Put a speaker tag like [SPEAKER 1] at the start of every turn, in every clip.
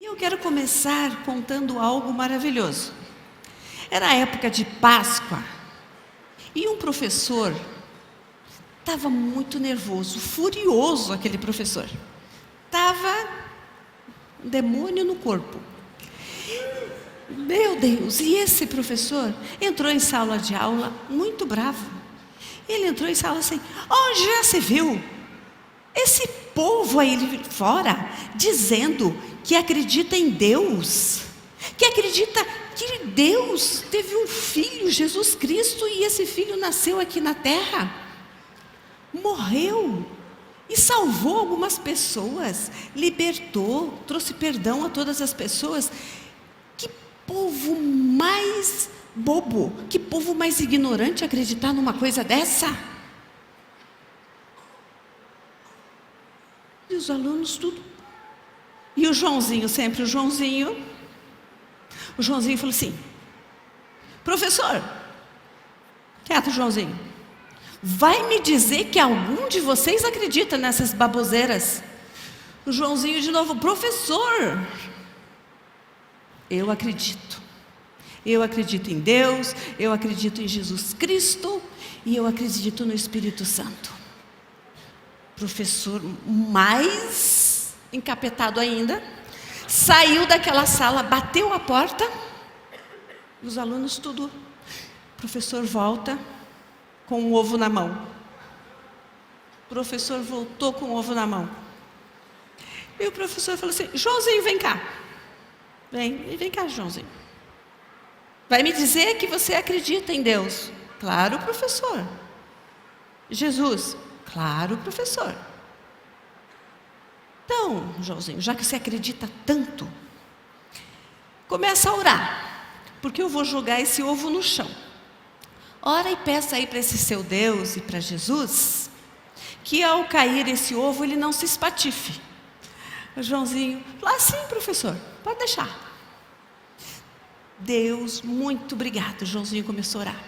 [SPEAKER 1] Eu quero começar contando algo maravilhoso. Era a época de Páscoa e um professor estava muito nervoso, furioso aquele professor. Estava um demônio no corpo. Meu Deus, e esse professor entrou em sala de aula muito bravo. Ele entrou em sala assim: onde já se viu esse povo aí fora dizendo que acredita em Deus, que acredita que Deus teve um filho, Jesus Cristo, e esse filho nasceu aqui na terra, morreu e salvou algumas pessoas, libertou, trouxe perdão a todas as pessoas. Que povo mais bobo, que povo mais ignorante acreditar numa coisa dessa? E os alunos tudo. E o Joãozinho, sempre o Joãozinho falou assim: professor, quieto, Joãozinho, vai me dizer que algum de vocês acredita nessas baboseiras? O Joãozinho de novo: professor, eu acredito em Deus, eu acredito em Jesus Cristo e eu acredito no Espírito Santo. Professor, mais encapetado ainda, saiu daquela sala, bateu a porta, os alunos tudo. O professor volta com um ovo na mão. O professor voltou com o ovo na mão. E o professor falou assim: Joãozinho, vem cá. Vem cá, Joãozinho. Vai me dizer que você acredita em Deus? Claro, professor. Jesus? Claro, professor. Então, Joãozinho, já que você acredita tanto, começa a orar, porque eu vou jogar esse ovo no chão. Ora e peça aí para esse seu Deus e para Jesus, que ao cair esse ovo, ele não se espatife. O Joãozinho falou: sim, professor, pode deixar. Deus, muito obrigado. O Joãozinho começou a orar.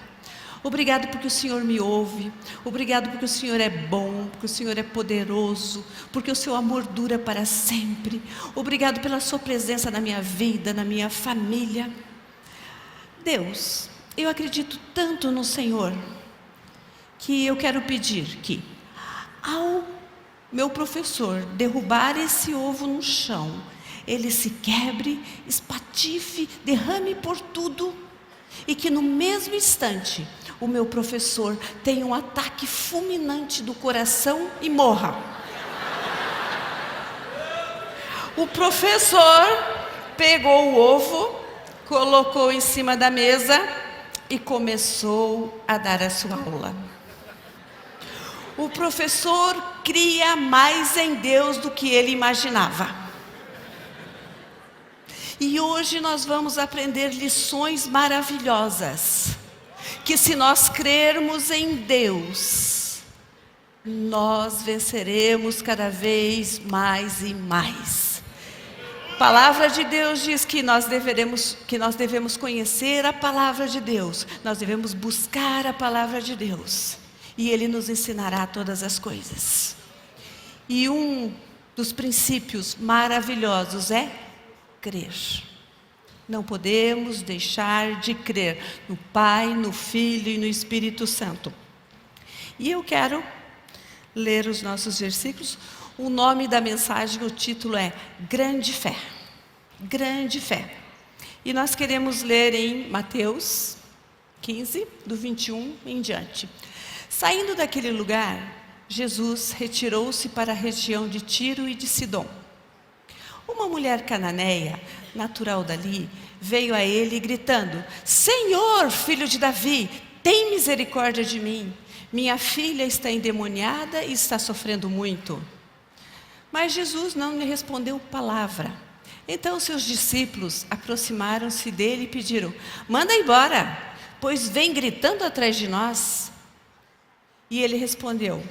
[SPEAKER 1] Obrigado porque o Senhor me ouve, obrigado porque o Senhor é bom, porque o Senhor é poderoso, porque o seu amor dura para sempre. Obrigado pela sua presença na minha vida, na minha família. Deus, eu acredito tanto no Senhor, que eu quero pedir que, ao meu professor derrubar esse ovo no chão, ele se quebre, espatife, derrame por tudo, e que no mesmo instante o meu professor tenha um ataque fulminante do coração e morra. O professor pegou o ovo, colocou em cima da mesa e começou a dar a sua aula. O professor cria mais em Deus do que ele imaginava. E hoje nós vamos aprender lições maravilhosas, que se nós crermos em Deus, nós venceremos cada vez mais e mais. A palavra de Deus diz que nós devemos conhecer a palavra de Deus, nós devemos buscar a palavra de Deus, e Ele nos ensinará todas as coisas. E um dos princípios maravilhosos é crer. Não podemos deixar de crer no Pai, no Filho e no Espírito Santo. E eu quero ler os nossos versículos. O nome da mensagem, o título é Grande Fé. Grande Fé. E nós queremos ler em Mateus 15, do 21 em diante. Saindo daquele lugar, Jesus retirou-se para a região de Tiro e de Sidom. Uma mulher cananeia, natural dali, veio a ele gritando: Senhor, filho de Davi, tem misericórdia de mim. Minha filha está endemoniada e está sofrendo muito. Mas Jesus não lhe respondeu palavra. Então seus discípulos aproximaram-se dele e pediram: manda embora, pois vem gritando atrás de nós. E ele respondeu: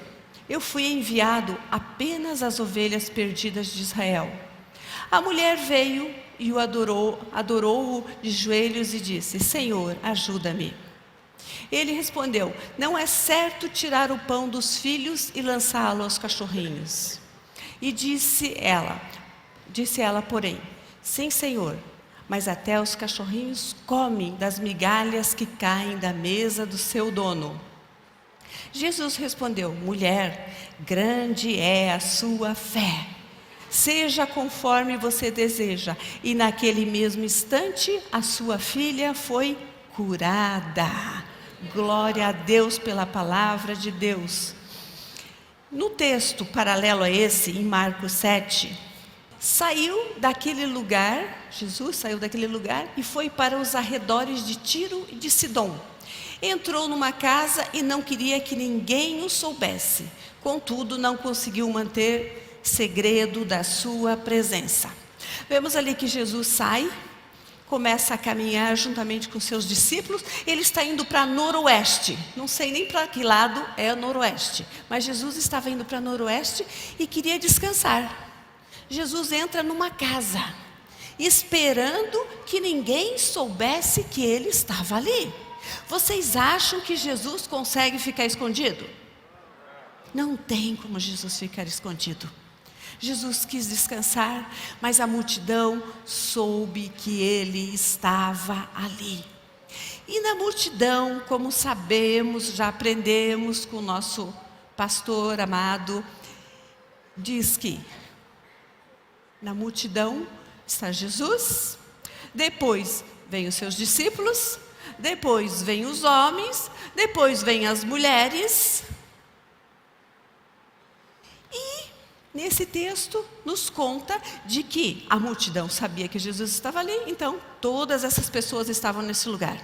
[SPEAKER 1] eu fui enviado apenas às ovelhas perdidas de Israel. A mulher veio e o adorou-o de joelhos e disse: Senhor, ajuda-me. Ele respondeu: não é certo tirar o pão dos filhos e lançá-lo aos cachorrinhos. E disse ela, porém: Sim, Senhor, mas até os cachorrinhos comem das migalhas que caem da mesa do seu dono. Jesus respondeu: mulher, grande é a sua fé. Seja conforme você deseja. E naquele mesmo instante, a sua filha foi curada. Glória a Deus pela palavra de Deus. No texto paralelo a esse, em Marcos 7, Jesus saiu daquele lugar e foi para os arredores de Tiro e de Sidom. Entrou numa casa e não queria que ninguém o soubesse. Contudo, não conseguiu manter segredo da sua presença. Vemos ali que Jesus sai, começa a caminhar juntamente com seus discípulos. Ele está indo para noroeste, não sei nem para que lado é o noroeste, mas Jesus estava indo para noroeste e queria descansar. Jesus entra numa casa, esperando que ninguém soubesse que ele estava ali. Vocês acham que Jesus consegue ficar escondido? Não tem como Jesus ficar escondido. Jesus quis descansar, mas a multidão soube que ele estava ali. E na multidão, como sabemos, já aprendemos com o nosso pastor amado, diz que na multidão está Jesus, depois vem os seus discípulos, depois vem os homens, depois vem as mulheres. Nesse texto nos conta de que a multidão sabia que Jesus estava ali, então todas essas pessoas estavam nesse lugar.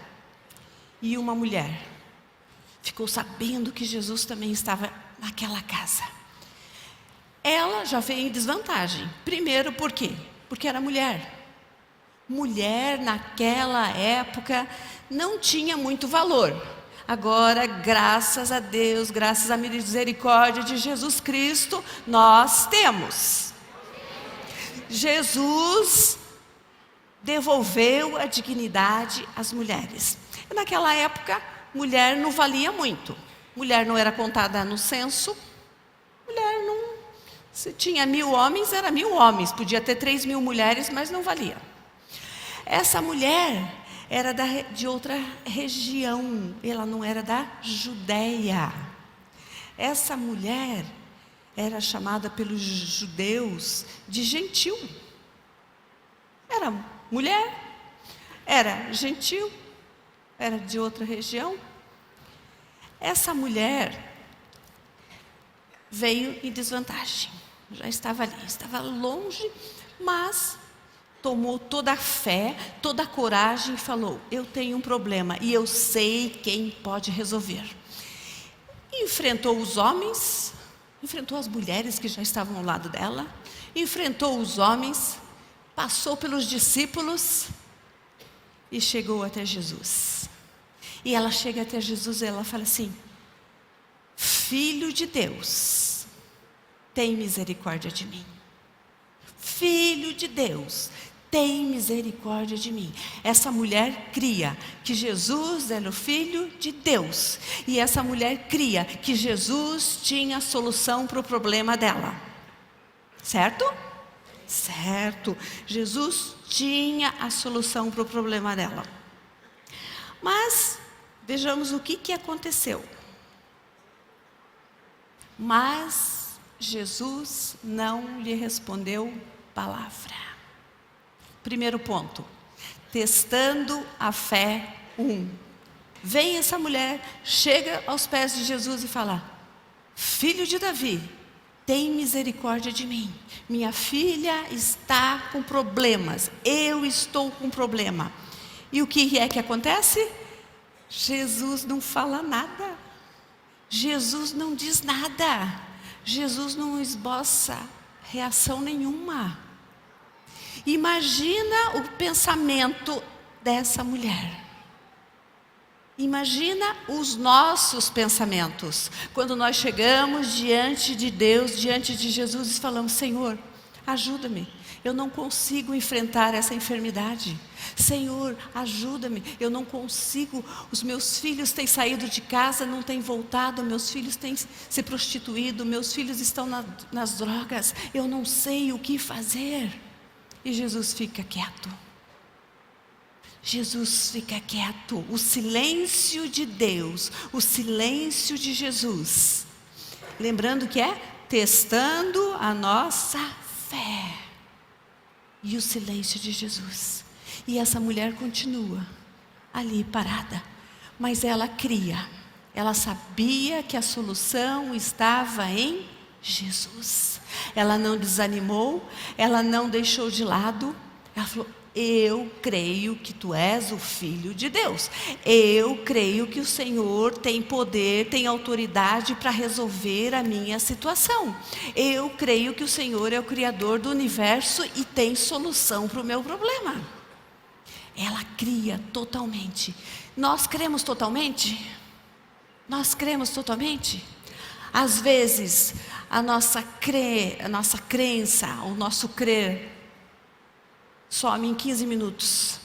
[SPEAKER 1] E uma mulher ficou sabendo que Jesus também estava naquela casa. Ela já veio em desvantagem. Primeiro, por quê? Porque era mulher. Mulher naquela época não tinha muito valor. Agora, graças a Deus, graças à misericórdia de Jesus Cristo, nós temos. Jesus devolveu a dignidade às mulheres. Naquela época, mulher não valia muito. Mulher não era contada no censo. Mulher não... Se tinha 1000 homens, era 1000 homens. Podia ter 3000 mulheres, mas não valia. Essa mulher era de outra região, ela não era da Judéia. Essa mulher era chamada pelos judeus de gentil. Era mulher, era gentil, era de outra região. Essa mulher veio em desvantagem, já estava ali, estava longe, mas tomou toda a fé, toda a coragem e falou: eu tenho um problema e eu sei quem pode resolver. Enfrentou os homens, enfrentou as mulheres que já estavam ao lado dela, enfrentou os homens, passou pelos discípulos e chegou até Jesus. E ela chega até Jesus e ela fala assim: Filho de Deus, tem misericórdia de mim. Filho de Deus, tem misericórdia de mim. Essa mulher cria que Jesus era o Filho de Deus. E essa mulher cria que Jesus tinha a solução para o problema dela. Certo? Certo. Jesus tinha a solução para o problema dela. Mas, vejamos o que aconteceu. Mas Jesus não lhe respondeu palavra. Primeiro ponto, testando a fé 1. Vem essa mulher, chega aos pés de Jesus e fala: Filho de Davi, tem misericórdia de mim. Minha filha está com problemas, eu estou com problema. E o que é que acontece? Jesus não fala nada. Jesus não diz nada. Jesus não esboça reação nenhuma. Imagina o pensamento dessa mulher. Imagina os nossos pensamentos. Quando nós chegamos diante de Deus, diante de Jesus e falamos: Senhor, ajuda-me. Eu não consigo enfrentar essa enfermidade. Senhor, ajuda-me. Eu não consigo. Os meus filhos têm saído de casa, não têm voltado. Meus filhos têm se prostituído. Meus filhos estão nas drogas. Eu não sei o que fazer. E Jesus fica quieto. Jesus fica quieto. O silêncio de Deus, o silêncio de Jesus. Lembrando que é testando a nossa fé. E o silêncio de Jesus. E essa mulher continua ali parada. Mas ela cria. Ela sabia que a solução estava em Jesus. Ela não desanimou, ela não deixou de lado. Ela falou: eu creio que tu és o Filho de Deus. Eu creio que o Senhor tem poder, tem autoridade para resolver a minha situação. Eu creio que o Senhor é o Criador do universo e tem solução para o meu problema. Ela cria totalmente. Nós cremos totalmente? Nós cremos totalmente? Às vezes, a nossa crença, o nosso crer, some em 15 minutos.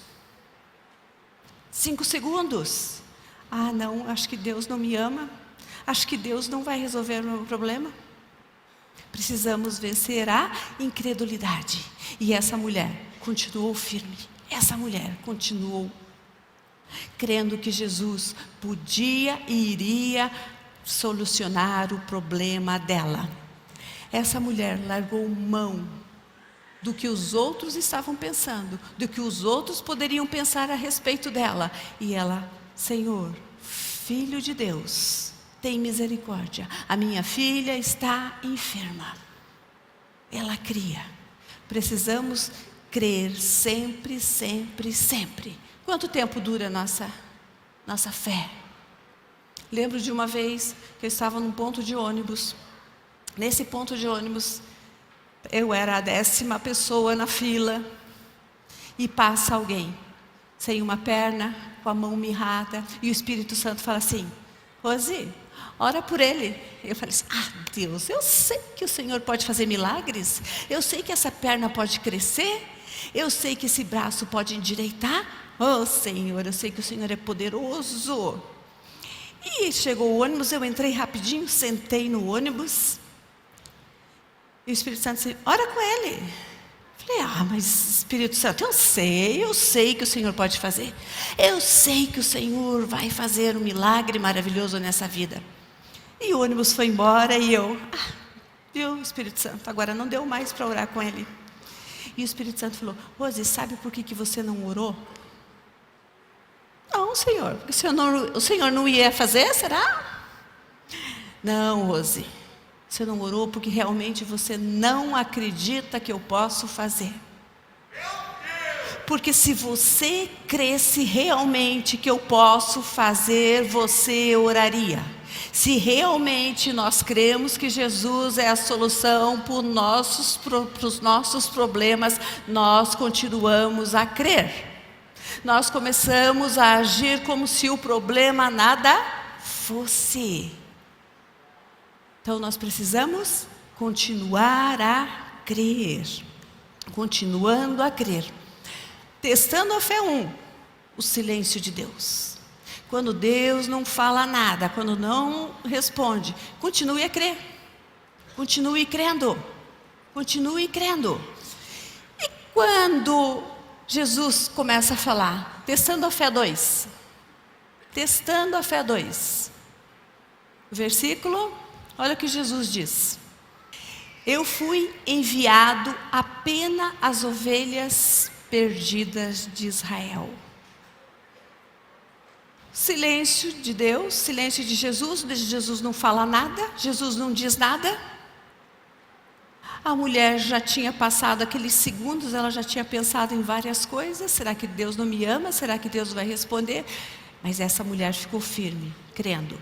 [SPEAKER 1] 5 segundos. Ah, não, acho que Deus não me ama. Acho que Deus não vai resolver o meu problema. Precisamos vencer a incredulidade. E essa mulher continuou firme. Essa mulher continuou crendo que Jesus podia e iria solucionar o problema dela. Essa mulher largou mão do que os outros estavam pensando, do que os outros poderiam pensar a respeito dela. E ela: Senhor, Filho de Deus, tem misericórdia. A minha filha está enferma. Ela cria. Precisamos crer sempre, sempre, sempre. Quanto tempo dura a nossa fé? Lembro de uma vez que eu estava num ponto de ônibus. Nesse ponto de ônibus, eu era a 10ª pessoa na fila. E passa alguém, sem uma perna, com a mão mirrada. E o Espírito Santo fala assim: Rose, ora por ele. Eu falei assim: Deus, eu sei que o Senhor pode fazer milagres. Eu sei que essa perna pode crescer. Eu sei que esse braço pode endireitar. Oh Senhor, eu sei que o Senhor é poderoso. E chegou o ônibus, eu entrei rapidinho, sentei no ônibus. E o Espírito Santo disse: ora com ele. Eu falei: mas Espírito Santo, eu sei que o Senhor pode fazer. Eu sei que o Senhor vai fazer um milagre maravilhoso nessa vida. E o ônibus foi embora e eu: viu, Espírito Santo, agora não deu mais para orar com ele. E o Espírito Santo falou: Rose, sabe por que você não orou? Não, Senhor, porque o Senhor não ia fazer, será? Não, Rose, você não orou porque realmente você não acredita que eu posso fazer. Porque se você cresce realmente que eu posso fazer, você oraria. Se realmente nós cremos que Jesus é a solução para os nossos problemas, nós continuamos a crer. Nós começamos a agir como se o problema nada fosse. Então nós precisamos continuar a crer. Continuando a crer. Testando a fé 1, o silêncio de Deus. Quando Deus não fala nada, quando não responde, continue a crer. Continue crendo. Continue crendo. E quando Jesus começa a falar, testando a fé 2. Testando a fé 2. Versículo, olha o que Jesus diz: eu fui enviado apenas às ovelhas perdidas de Israel. Silêncio de Deus, silêncio de Jesus. Jesus não fala nada, Jesus não diz nada. A mulher já tinha passado aqueles segundos, ela já tinha pensado em várias coisas. Será que Deus não me ama? Será que Deus vai responder? Mas essa mulher ficou firme, crendo.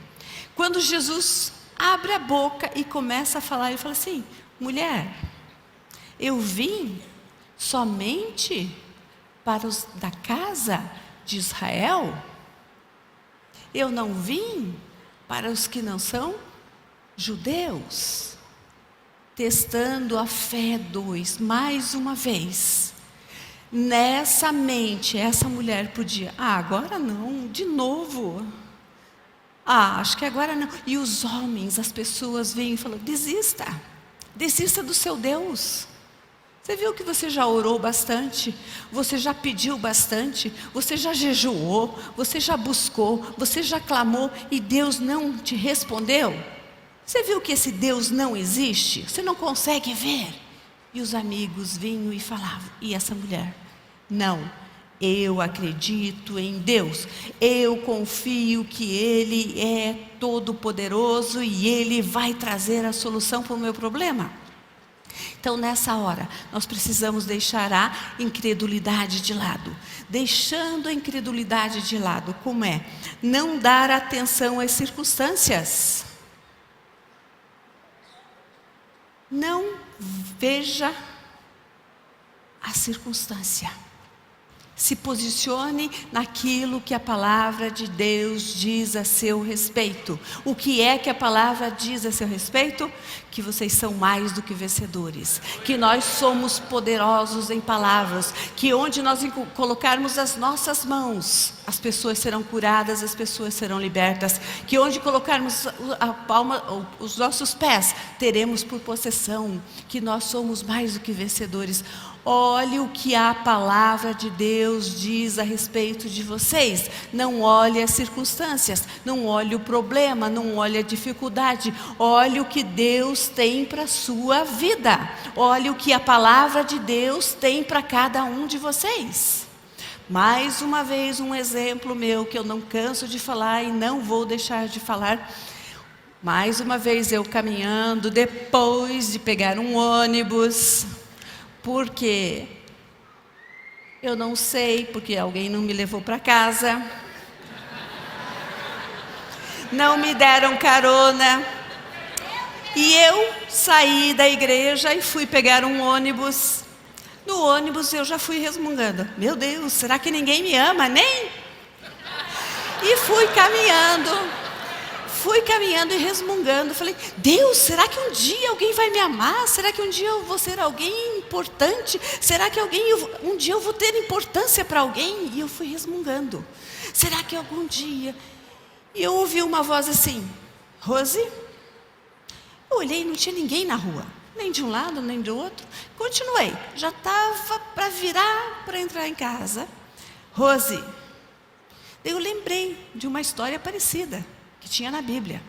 [SPEAKER 1] Quando Jesus abre a boca e começa a falar, ele fala assim: mulher, eu vim somente para os da casa de Israel? Eu não vim para os que não são judeus. Testando a fé 2, mais uma vez. Nessa mente, essa mulher podia: agora não, de novo. Acho que agora não. E os homens, as pessoas vêm e falam: desista do seu Deus. Você viu que você já orou bastante, você já pediu bastante, você já jejuou, você já buscou, você já clamou e Deus não te respondeu? Você viu que esse Deus não existe? Você não consegue ver? E os amigos vinham e falavam, e essa mulher? Não, eu acredito em Deus, eu confio que Ele é todo-poderoso e Ele vai trazer a solução para o meu problema. Então, nessa hora, nós precisamos deixar a incredulidade de lado. Deixando a incredulidade de lado, como é? Não dar atenção às circunstâncias. Não veja a circunstância. Se posicione naquilo que a palavra de Deus diz a seu respeito. O que é que a palavra diz a seu respeito? Que vocês são mais do que vencedores. Que nós somos poderosos em palavras. Que onde nós colocarmos as nossas mãos, as pessoas serão curadas, as pessoas serão libertas. Que onde colocarmos a palma, os nossos pés, teremos por possessão. Que nós somos mais do que vencedores. Olhe o que a palavra de Deus diz a respeito de vocês. Não olhe as circunstâncias, não olhe o problema, não olhe a dificuldade. Olhe o que Deus tem para a sua vida. Olhe o que a palavra de Deus tem para cada um de vocês. Mais uma vez um exemplo meu que eu não canso de falar e não vou deixar de falar. Mais uma vez eu caminhando depois de pegar um ônibus. Porque eu não sei, porque alguém não me levou para casa, não me deram carona, e eu saí da igreja e fui pegar um ônibus. No ônibus eu já fui resmungando, meu Deus, será que ninguém me ama, nem? E fui caminhando e resmungando. Falei, Deus, será que um dia alguém vai me amar? Será que um dia eu vou ser alguém importante? Será que um dia eu vou ter importância para alguém? E eu fui resmungando. Será que algum dia? E eu ouvi uma voz assim, Rose? Eu olhei e não tinha ninguém na rua. Nem de um lado, nem do outro. Continuei. Já estava para virar, para entrar em casa. Rose. Eu lembrei de uma história parecida que tinha na Bíblia.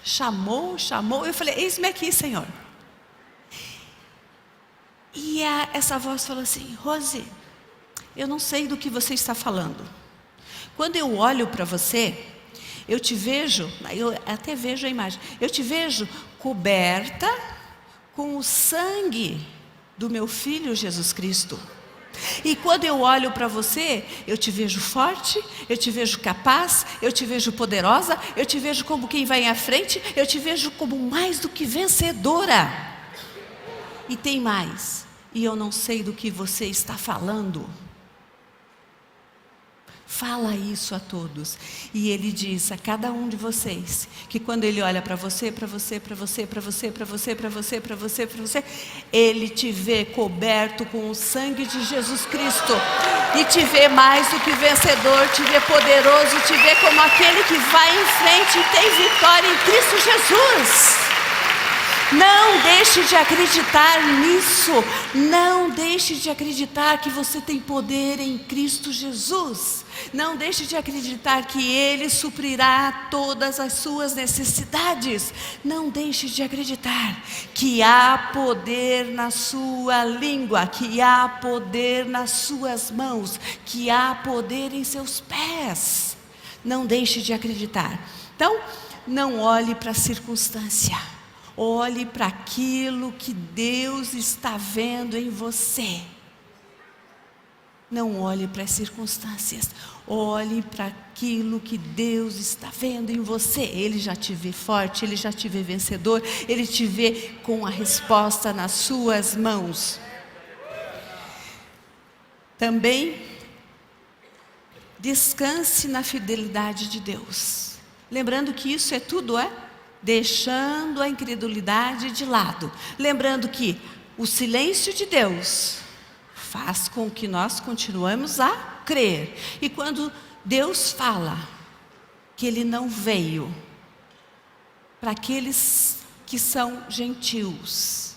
[SPEAKER 1] Chamou, eu falei, eis-me aqui, Senhor. E essa voz falou assim, Rose, eu não sei do que você está falando. Quando eu olho para você, eu te vejo, eu até vejo a imagem, eu te vejo coberta com o sangue do meu Filho Jesus Cristo. E quando eu olho para você, eu te vejo forte, eu te vejo capaz, eu te vejo poderosa, eu te vejo como quem vai à frente, eu te vejo como mais do que vencedora. E tem mais, e eu não sei do que você está falando. Fala isso a todos. E ele diz a cada um de vocês que quando ele olha para você, ele te vê coberto com o sangue de Jesus Cristo e te vê mais do que vencedor, te vê poderoso, te vê como aquele que vai em frente e tem vitória em Cristo Jesus. Não deixe de acreditar nisso. Não deixe de acreditar que você tem poder em Cristo Jesus. Não deixe de acreditar que Ele suprirá todas as suas necessidades. Não deixe de acreditar que há poder na sua língua, que há poder nas suas mãos, que há poder em seus pés. Não deixe de acreditar. Então, não olhe para a circunstância. Olhe para aquilo que Deus está vendo em você. Não olhe para as circunstâncias. Olhe para aquilo que Deus está vendo em você. Ele já te vê forte, Ele já te vê vencedor, Ele te vê com a resposta nas suas mãos. Também, descanse na fidelidade de Deus. Lembrando que isso é tudo, deixando a incredulidade de lado. Lembrando que o silêncio de Deus faz com que nós continuemos a crer. E quando Deus fala que Ele não veio para aqueles que são gentios,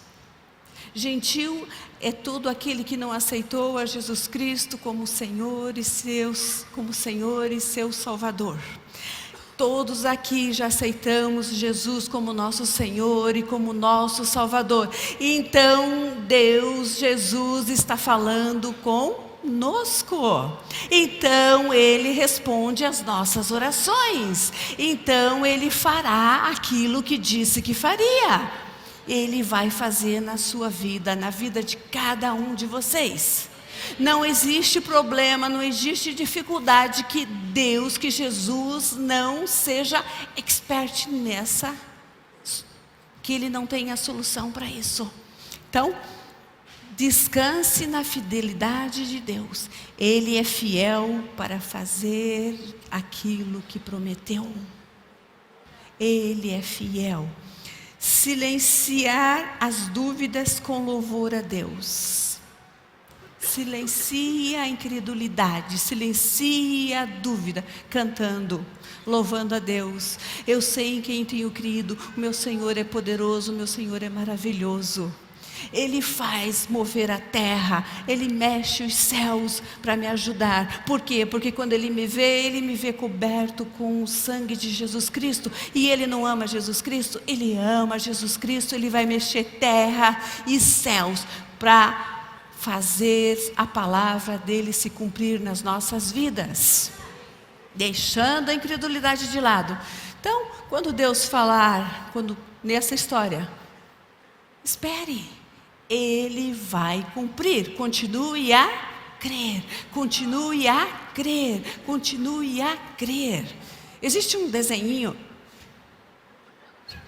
[SPEAKER 1] Gentil é todo aquele que não aceitou a Jesus Cristo como Senhor e seu Salvador. Todos aqui já aceitamos Jesus como nosso Senhor e como nosso Salvador. Então Deus, Jesus está falando conosco. Então Ele responde às nossas orações. Então Ele fará aquilo que disse que faria. Ele vai fazer na sua vida, na vida de cada um de vocês. Não existe problema, não existe dificuldade que Deus, que Jesus não seja expert nessa, que Ele não tenha solução para isso. Então, descanse na fidelidade de Deus. Ele é fiel para fazer aquilo que prometeu. Ele é fiel. Silenciar as dúvidas com louvor a Deus. Silencia a incredulidade, silencia a dúvida, cantando, louvando a Deus. Eu sei em quem tenho crido, o meu Senhor é poderoso, o meu Senhor é maravilhoso. Ele faz mover a terra, Ele mexe os céus para me ajudar. Por quê? Porque quando Ele me vê coberto com o sangue de Jesus Cristo. E Ele não ama Jesus Cristo? Ele ama Jesus Cristo, Ele vai mexer terra e céus para fazer a palavra dele se cumprir nas nossas vidas, deixando a incredulidade de lado. Então, quando Deus falar, nessa história, espere, Ele vai cumprir. Continue a crer, continue a crer, continue a crer. Existe um desenhinho,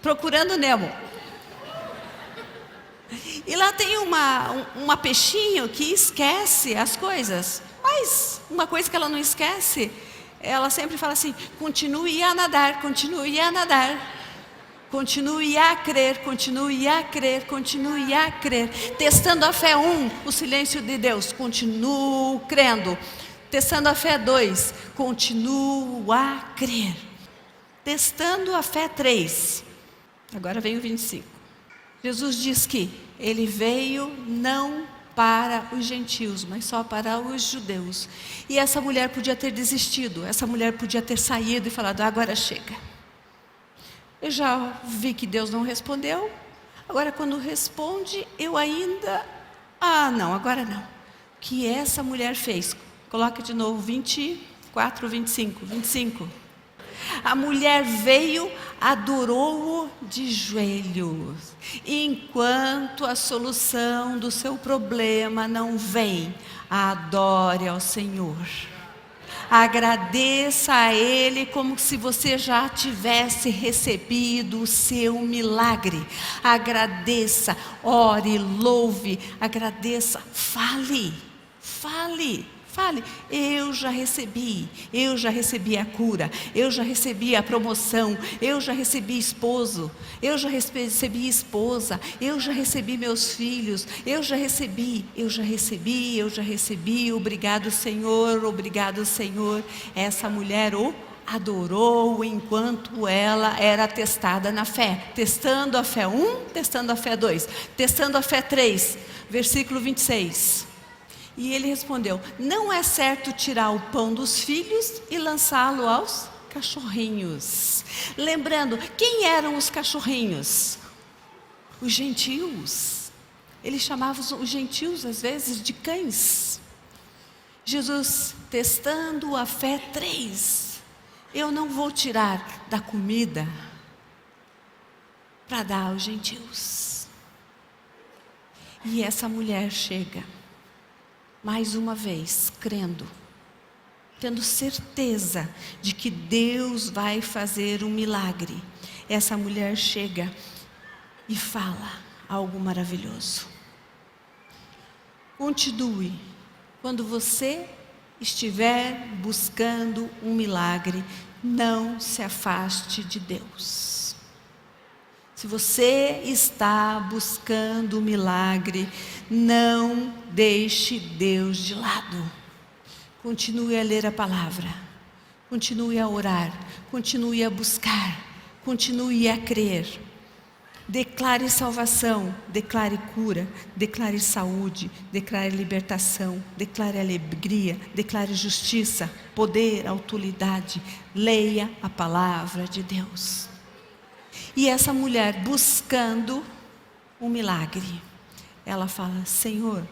[SPEAKER 1] Procurando Nemo. E lá tem uma peixinho que esquece as coisas. Mas uma coisa que ela não esquece, ela sempre fala assim: continue a nadar, continue a nadar. Continue a crer, continue a crer, continue a crer. Testando a fé 1, o silêncio de Deus, continuo crendo. Testando a fé 2, continuo a crer. Testando a fé 3, agora vem o 25. Jesus diz que Ele veio não para os gentios, mas só para os judeus. E essa mulher podia ter desistido, essa mulher podia ter saído e falado: agora chega. Eu já vi que Deus não respondeu, agora quando responde, eu ainda... não, agora não. O que essa mulher fez? Coloca de novo 24, 25. A mulher veio, adorou-o de joelhos. Enquanto a solução do seu problema não vem, adore ao Senhor. Agradeça a Ele como se você já tivesse recebido o seu milagre. Agradeça, ore, louve, agradeça, fale. Eu já recebi a cura, eu já recebi a promoção, eu já recebi esposo, eu já recebi esposa, eu já recebi meus filhos, eu já recebi, obrigado Senhor. Essa mulher o adorou enquanto ela era testada na fé, testando a fé 1, testando a fé 2, testando a fé 3, versículo 26. E ele respondeu: não é certo tirar o pão dos filhos e lançá-lo aos cachorrinhos. Lembrando, quem eram os cachorrinhos? Os gentios. Ele chamava os gentios às vezes de cães. Jesus, testando a fé 3, eu não vou tirar da comida para dar aos gentios. E essa mulher chega mais uma vez, crendo, tendo certeza de que Deus vai fazer um milagre. Essa mulher chega e fala algo maravilhoso. Continue. Quando você estiver buscando um milagre, não se afaste de Deus. Se você está buscando um milagre, não deixe Deus de lado. Continue a ler a palavra, continue a orar, continue a buscar, continue a crer. Declare salvação, declare cura, declare saúde, declare libertação, declare alegria, declare justiça, poder, autoridade. Leia a palavra de Deus. E essa mulher buscando um milagre, ela fala: Senhor,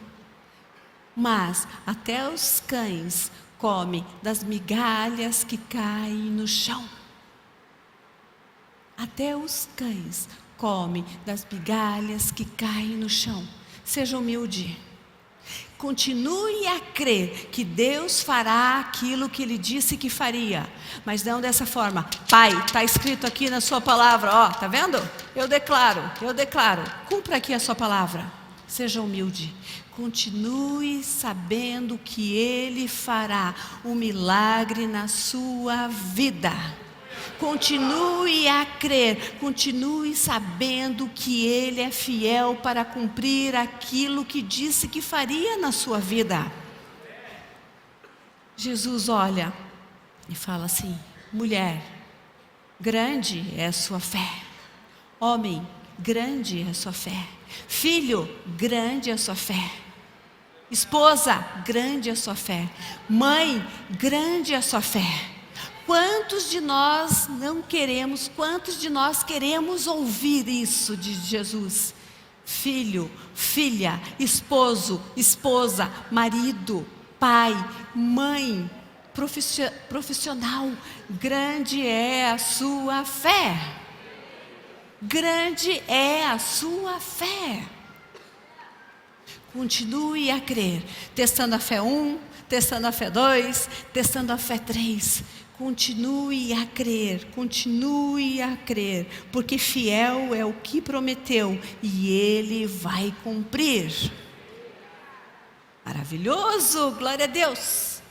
[SPEAKER 1] mas até os cães comem das migalhas que caem no chão. Até os cães comem das migalhas que caem no chão. Seja humilde. Continue a crer que Deus fará aquilo que Ele disse que faria. Mas não dessa forma: Pai, está escrito aqui na sua palavra, ó, está vendo? Eu declaro, cumpra aqui a sua palavra. Seja humilde. Continue sabendo que Ele fará um milagre na sua vida. Continue a crer, continue sabendo que Ele é fiel para cumprir aquilo que disse que faria na sua vida. Jesus olha e fala assim: mulher, grande é a sua fé. Homem, grande é a sua fé. Filho, grande é a sua fé. Esposa, grande é a sua fé. Mãe, grande é a sua fé. Quantos de nós não queremos, quantos de nós queremos ouvir isso de Jesus? Filho, filha, esposo, esposa, marido, pai, mãe, profissional, grande é a sua fé. Grande é a sua fé. Continue a crer, testando a fé 1, testando a fé 2, testando a fé 3. Continue a crer, porque fiel é o que prometeu e Ele vai cumprir. Maravilhoso, glória a Deus.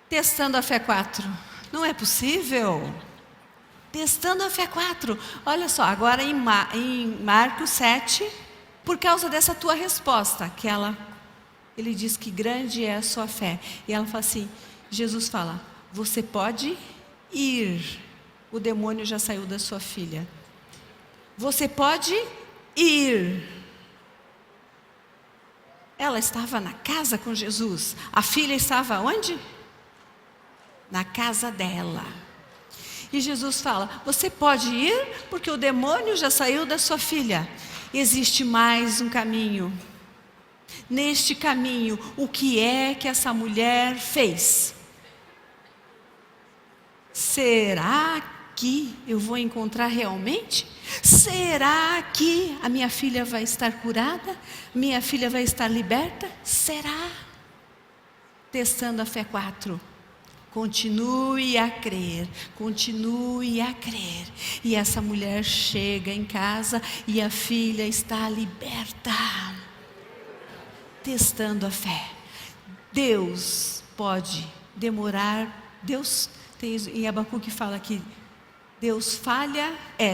[SPEAKER 1] Testando a fé 4, não é possível? Testando a fé 4, olha só, agora em Marcos 7, por causa dessa tua resposta, ele diz que grande é a sua fé, e ela fala assim, Jesus fala: você pode ir, o demônio já saiu da sua filha. Você pode ir. Ela estava na casa com Jesus. A filha estava onde? Na casa dela. E Jesus fala: você pode ir, porque o demônio já saiu da sua filha. Existe mais um caminho. Neste caminho, o que é que essa mulher fez? Será que eu vou encontrar realmente? Será que a minha filha vai estar curada? Minha filha vai estar liberta? Será? Testando a fé 4. Continue a crer, continue a crer. E essa mulher chega em casa e a filha está liberta. Testando a fé. Deus pode demorar. Deus tem em Abacuque fala que Deus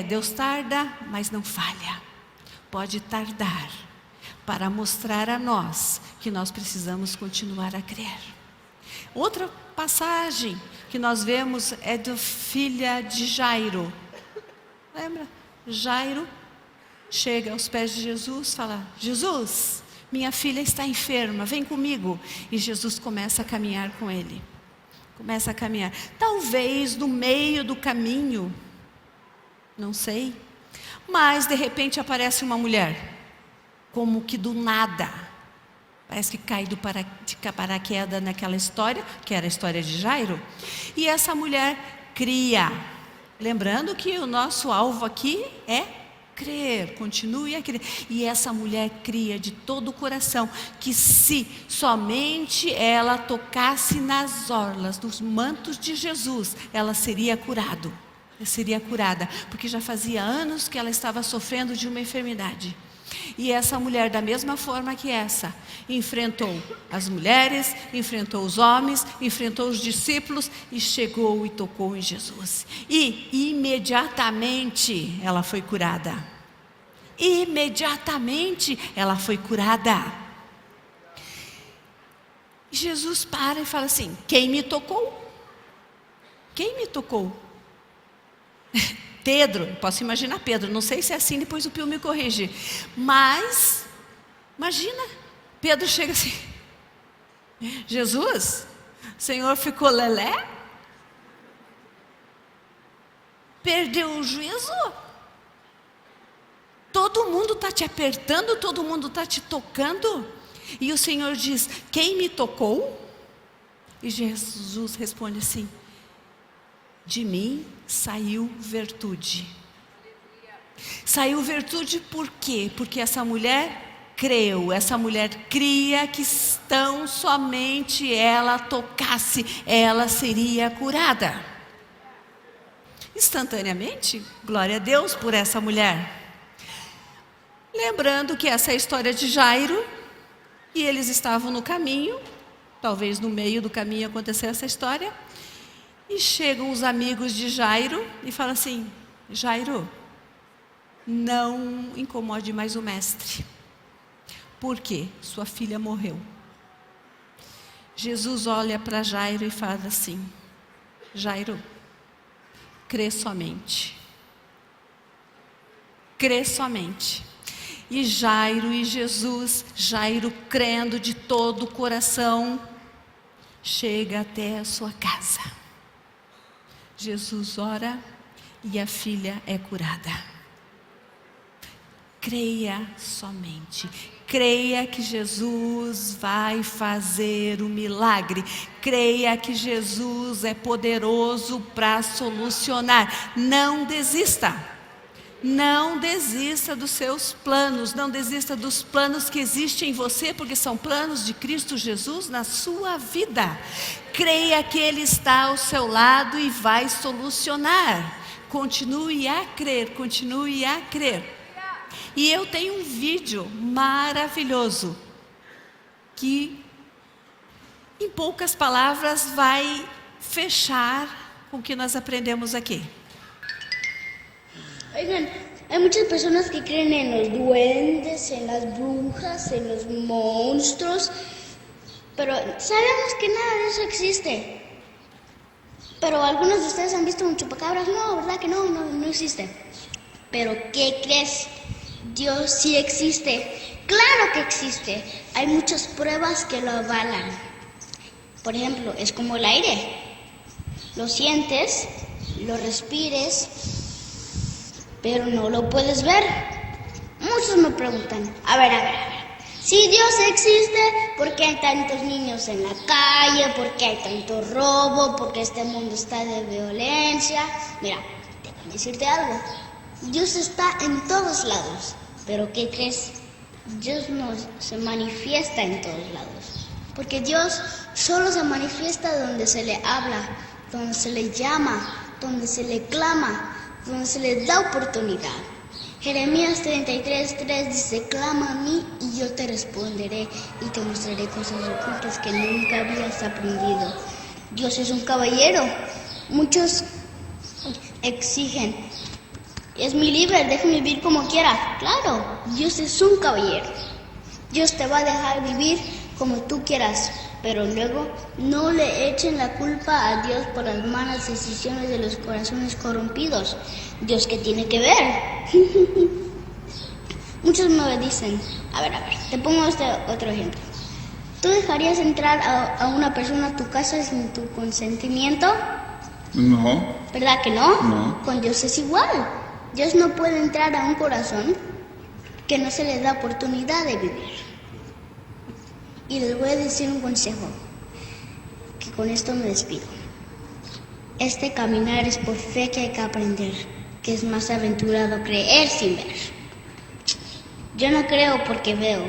[SPEAKER 1] Deus tarda, mas não falha. Pode tardar para mostrar a nós que nós precisamos continuar a crer. Outra passagem que nós vemos é da filha de Jairo. Lembra? Jairo chega aos pés de Jesus, fala: Jesus, minha filha está enferma, vem comigo. E Jesus começa a caminhar com ele. Começa a caminhar. Talvez no meio do caminho, não sei, mas de repente aparece uma mulher, como que do nada. Parece que cai de paraquedas naquela história, que era a história de Jairo. E essa mulher cria. Lembrando que o nosso alvo aqui é crer, continue a crer. E essa mulher cria de todo o coração que se somente ela tocasse nas orlas, nos mantos de Jesus, ela seria curada, porque já fazia anos que ela estava sofrendo de uma enfermidade. E essa mulher, da mesma forma que essa, enfrentou as mulheres, enfrentou os homens, enfrentou os discípulos e chegou e tocou em Jesus. E imediatamente ela foi curada. Imediatamente ela foi curada. Jesus para e fala assim: quem me tocou? Quem me tocou? Pedro, posso imaginar Pedro, não sei se é assim, depois o Pio me corrige. Mas, imagina, Pedro chega assim: Jesus, o Senhor ficou lelé? Perdeu o juízo? Todo mundo está te apertando, todo mundo está te tocando. E o Senhor diz: quem me tocou? E Jesus responde assim: de mim saiu virtude. Saiu virtude por quê? Porque essa mulher creu, essa mulher cria que tão somente ela tocasse, ela seria curada. Instantaneamente, glória a Deus por essa mulher. Lembrando que essa é a história de Jairo, e eles estavam no caminho, talvez no meio do caminho aconteceu essa história, e chegam os amigos de Jairo e falam assim: Jairo, não incomode mais o mestre. Por quê? Sua filha morreu. Jesus olha para Jairo e fala assim: Jairo, crê somente. Crê somente. E Jairo e Jesus, Jairo crendo de todo o coração, chega até a sua casa. Jesus ora e a filha é curada. Creia somente. Creia que Jesus vai fazer o milagre. Creia que Jesus é poderoso para solucionar. Não desista. Não desista dos seus planos, não desista dos planos que existem em você, porque são planos de Cristo Jesus na sua vida. Creia que Ele está ao seu lado e vai solucionar. Continue a crer, continue a crer. E eu tenho um vídeo maravilhoso, que em poucas palavras vai fechar com o que nós aprendemos aqui.
[SPEAKER 2] Oigan, hay muchas personas que creen en los duendes, en las brujas, en los monstruos, pero sabemos que nada de eso existe. Pero algunos de ustedes han visto un chupacabras. No, ¿verdad que no existe? Pero ¿qué crees? Dios sí existe. Claro que existe. Hay muchas pruebas que lo avalan. Por ejemplo, es como el aire. Lo sientes, lo respires, pero no lo puedes ver. Muchos me preguntan, a ver, si Dios existe, ¿por qué hay tantos niños en la calle? ¿Por qué hay tanto robo? ¿Por qué este mundo está de violencia? Mira, déjame decirte algo. Dios está en todos lados, pero ¿qué crees? Dios no se manifiesta en todos lados, porque Dios solo se manifiesta donde se le habla, donde se le llama, donde se le clama, donde se les da oportunidad. Jeremías 33:3 dice: clama a mí y yo te responderé y te mostraré cosas ocultas que nunca habías aprendido. Dios es un caballero. Muchos exigen: es mi libre, déjame vivir como quiera. Claro, Dios es un caballero. Dios te va a dejar vivir como tú quieras, pero luego no le echen la culpa a Dios por las malas decisiones de los corazones corrompidos. Dios, ¿qué tiene que ver? Muchos me dicen, a ver, te pongo otro ejemplo. ¿Tú dejarías entrar a una persona a tu casa sin tu consentimiento?
[SPEAKER 3] No.
[SPEAKER 2] ¿Verdad que no?
[SPEAKER 3] No.
[SPEAKER 2] Con Dios es igual. Dios no puede entrar a un corazón que no se le da oportunidad de vivir. Y les voy a decir un consejo, que con esto me despido. Este caminar es por fe que hay que aprender, que es más aventurado creer sin ver. Yo no creo porque veo,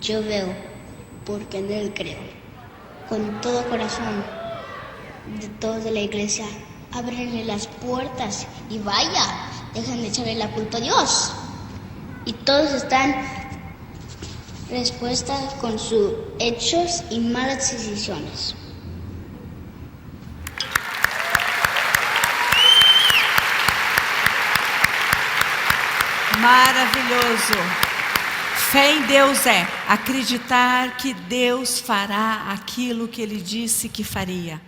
[SPEAKER 2] yo veo porque en Él creo. Con todo corazón, de todos de la iglesia, ábrenle las puertas y vaya, dejen de echarle la culpa a Dios. Y todos están respuestas con sus hechos y malas decisiones.
[SPEAKER 1] Maravilhoso. Fé em Deus é acreditar que Deus fará aquilo que Ele disse que faria.